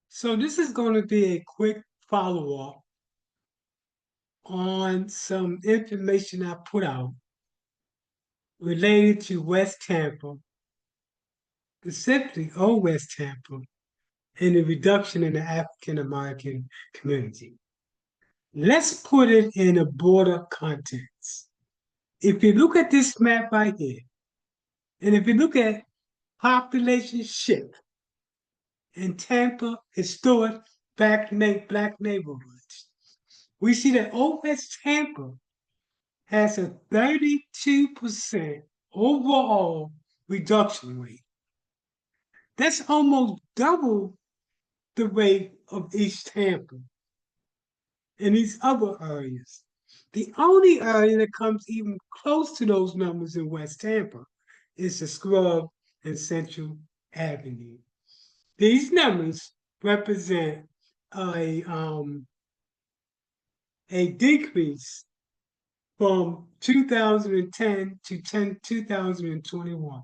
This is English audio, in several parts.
So this is going to be a quick follow-up on some information I put out related to West Tampa, specifically Old West Tampa, and the reduction in the African American community. Let's put it in a broader context. If you look at this map right here, and if you look at population shift in Tampa historic black neighborhoods, we see that Old West Tampa has a 32% overall reduction rate. That's almost double the rate of East Tampa and these other areas. The only area that comes even close to those numbers in West Tampa is the Scrub and Central Avenue. These numbers represent a decrease from 2010 to 2021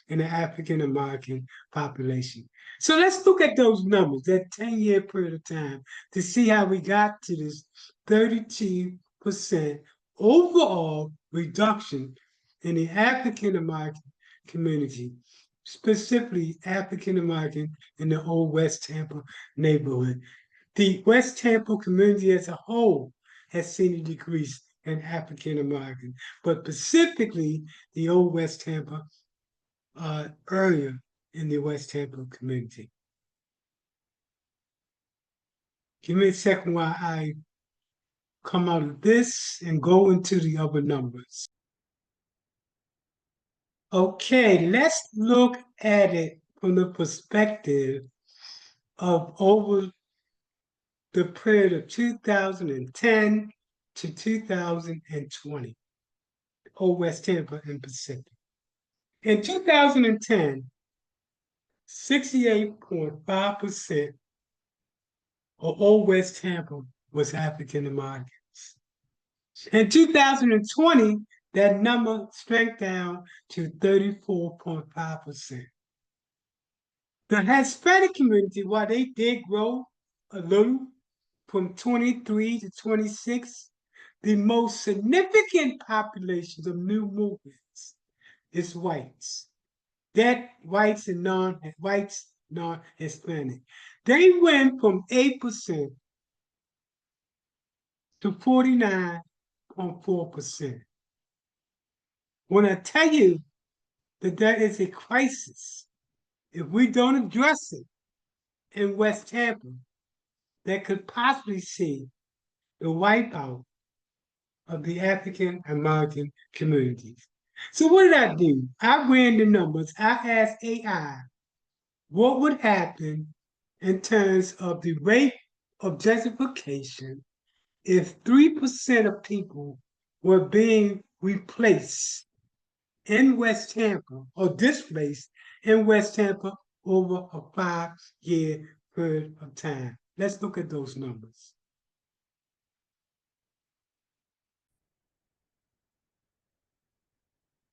in the African American population. So let's look at those numbers, that 10-year period of time, to see how we got to this 32% overall reduction in the African American community, specifically African American in the Old West Tampa neighborhood. The West Tampa community as a whole has seen a decrease in African American, but specifically the Old West Tampa area in the West Tampa community. Give me a second while I come out of this and go into the other numbers. Okay, let's look at it from the perspective of over the period of 2010 to 2020, Old West Tampa in Pacific. In 2010, 68.5% of Old West Tampa was African Americans. In 2020, that number shrank down to 34.5%. The Hispanic community, while they did grow a little from 23 to 26, the most significant populations of new movements is whites. That whites and non-Hispanic. They went from 8% to 49.4%. When I tell you that there is a crisis, if we don't address it in West Tampa, that could possibly see the wipeout of the African American communities. So what did I do? I ran the numbers. I asked AI what would happen in terms of the rate of gentrification if 3% of people were being replaced in West Tampa or displaced in West Tampa over a 5-year period of time. Let's look at those numbers.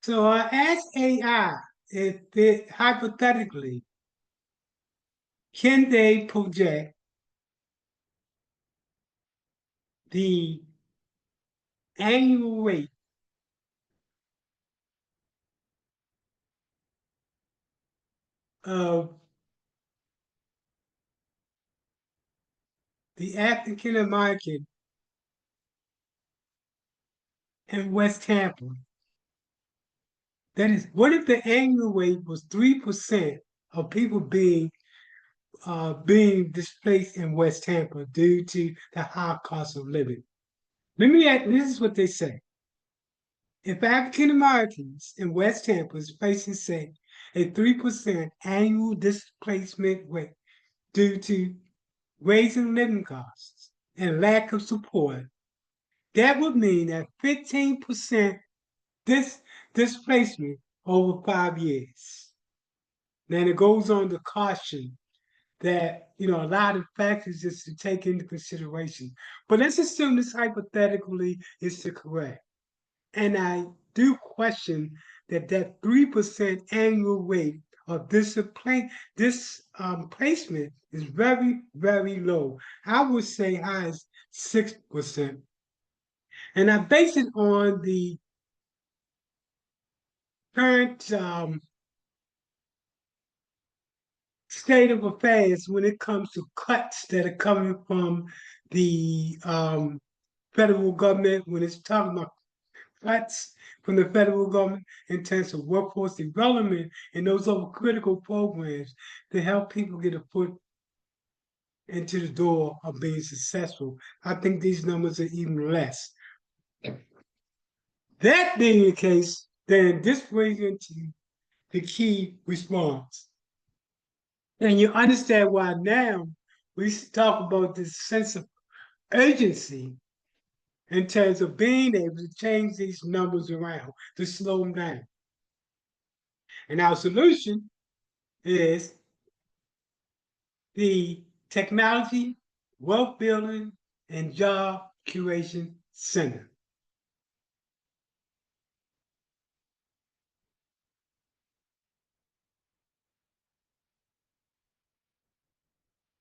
So I asked AI if it hypothetically, can they project the annual rate of the African American in West Tampa? That is, what if the annual rate was 3% of people being displaced in West Tampa due to the high cost of living? Let me ask, this is what they say. If African Americans in West Tampa is facing, say, a 3% annual displacement rate due to raising living costs and lack of support, that would mean that 15% displacement over 5 years. Then it goes on to caution that a lot of factors is to take into consideration. But let's assume this hypothetically is correct. And I do question that 3% annual rate of displacement placement is very, very low. I would say high as 6%. And I base it on the current state of affairs when it comes to cuts that are coming from the federal government, when it's talking about cuts from the federal government in terms of workforce development and those other critical programs to help people get a foot into the door of being successful. I think these numbers are even less. That being the case, then this brings into the key response. And you understand why now we talk about this sense of urgency in terms of being able to change these numbers around, to slow them down. And our solution is the Technology, Wealth Building, and Job Curation Center.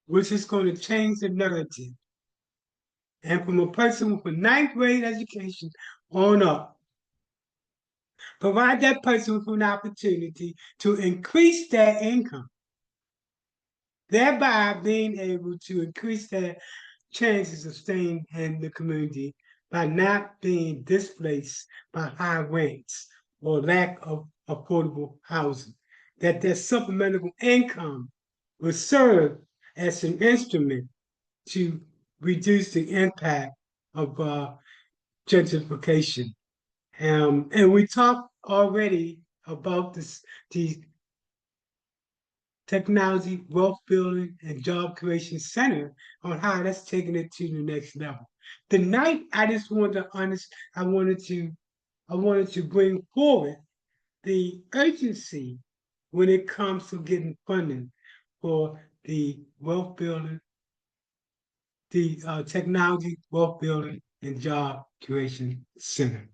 Which is going to change the narrative. And from a person with a ninth grade education on up, provide that person with an opportunity to increase their income, thereby being able to increase their chances of staying in the community by not being displaced by high rents or lack of affordable housing. That their supplemental income will serve as an instrument to reduce the impact of gentrification. And we talked already about the Technology, Wealth Building, and Job Creation Center on how that's taking it to the next level. Tonight, I just wanted to I wanted to bring forward the urgency when it comes to getting funding for the wealth building, the Technology, Wealth Building, and Job Creation Center.